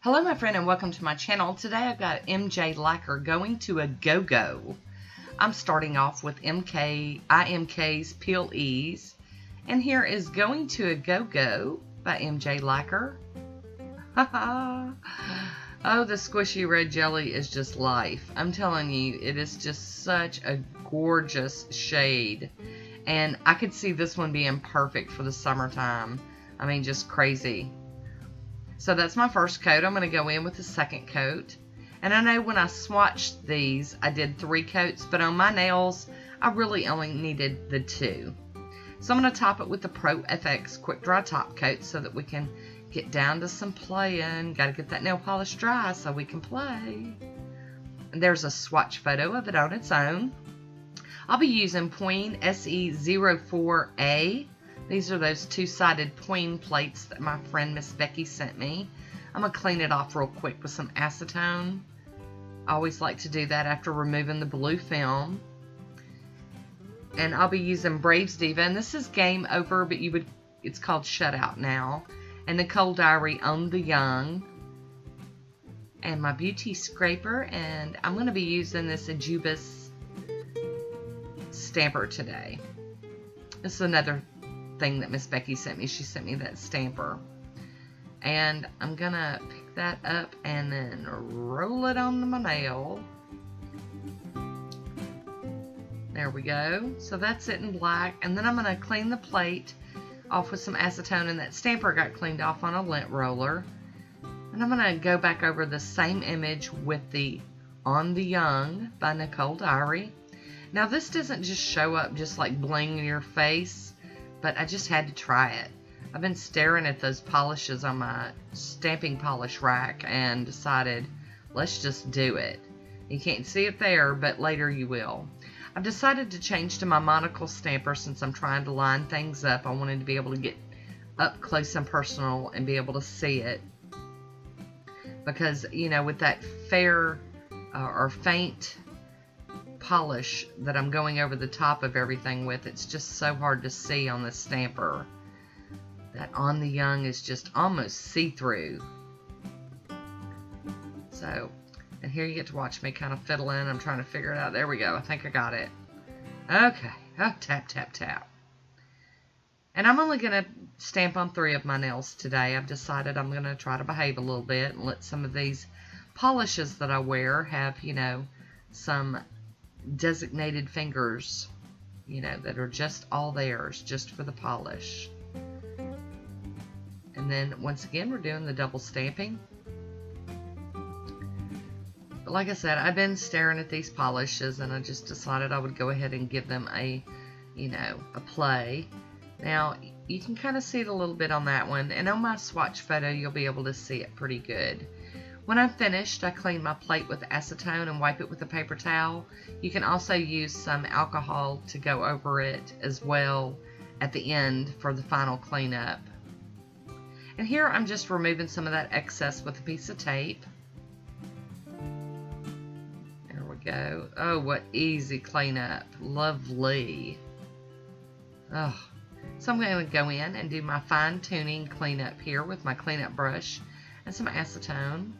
Hello my friend and welcome to my channel. Today I've got MJ Lacquer going to a go-go. I'm starting off with IMK's Peel Ease, and here is Going to a Go-Go by MJ Lacquer. Oh, the squishy red jelly is just life. I'm telling you, it is just such a gorgeous shade, and I could see this one being perfect for the summertime. I mean, just crazy. So that's my first coat. I'm going to go in with the second coat. And I know when I swatched these, I did 3 coats, but on my nails, I really only needed the 2. So I'm going to top it with the Pro FX Quick Dry Top Coat so that we can get down to some playing. Got to get that nail polish dry so we can play. And there's a swatch photo of it on its own. I'll be using Pueen SE04A. These are those 2-sided Pueen plates that my friend Miss Becky sent me. I'm going to clean it off real quick with some acetone. I always like to do that after removing the blue film. And I'll be using Braves Diva, and this is Game Over, but it's called Shutout now. And Nicole Diary on the Young. And my beauty scraper, and I'm going to be using this Ajubis stamper today. This is another thing that Miss Becky sent me. She sent me that stamper. And I'm gonna pick that up and then roll it onto my nail. There we go. So that's it in black. And then I'm gonna clean the plate off with some acetone, and that stamper got cleaned off on a lint roller. And I'm gonna go back over the same image with the On the Young by Nicole Diary. Now this doesn't just show up just like bling in your face, but I just had to try it. I've been staring at those polishes on my stamping polish rack and decided, let's just do it. You can't see it there, but later you will. I've decided to change to my monocle stamper since I'm trying to line things up. I wanted to be able to get up close and personal and be able to see it. Because, you know, with that fair or faint polish that I'm going over the top of everything with, it's just so hard to see on the stamper. That On the Young is just almost see-through. So, and here you get to watch me kind of fiddle in. I'm trying to figure it out. There we go. I think I got it. Okay. Oh, tap, tap, tap. And I'm only going to stamp on 3 of my nails today. I've decided I'm going to try to behave a little bit and let some of these polishes that I wear have, you know, some designated fingers, you know, that are just all theirs, just for the polish. And then once again we're doing the double stamping. But like I said, I've been staring at these polishes and I just decided I would go ahead and give them a, you know, a play. Now you can kind of see it a little bit on that one, and on my swatch photo you'll be able to see it pretty good. When I'm finished, I clean my plate with acetone and wipe it with a paper towel. You can also use some alcohol to go over it as well at the end for the final cleanup. And here I'm just removing some of that excess with a piece of tape. There we go. Oh, what easy cleanup. Lovely. Oh. So I'm going to go in and do my fine tuning cleanup here with my cleanup brush and some acetone.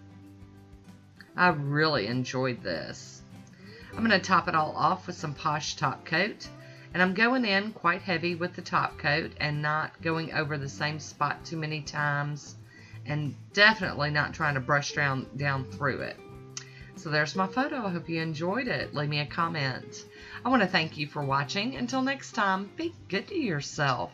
I really enjoyed this. I'm going to top it all off with some Poshe top coat, and I'm going in quite heavy with the top coat and not going over the same spot too many times, and definitely not trying to brush down through it. So there's my photo. I hope you enjoyed it. Leave me a comment. I want to thank you for watching. Until next time, be good to yourself.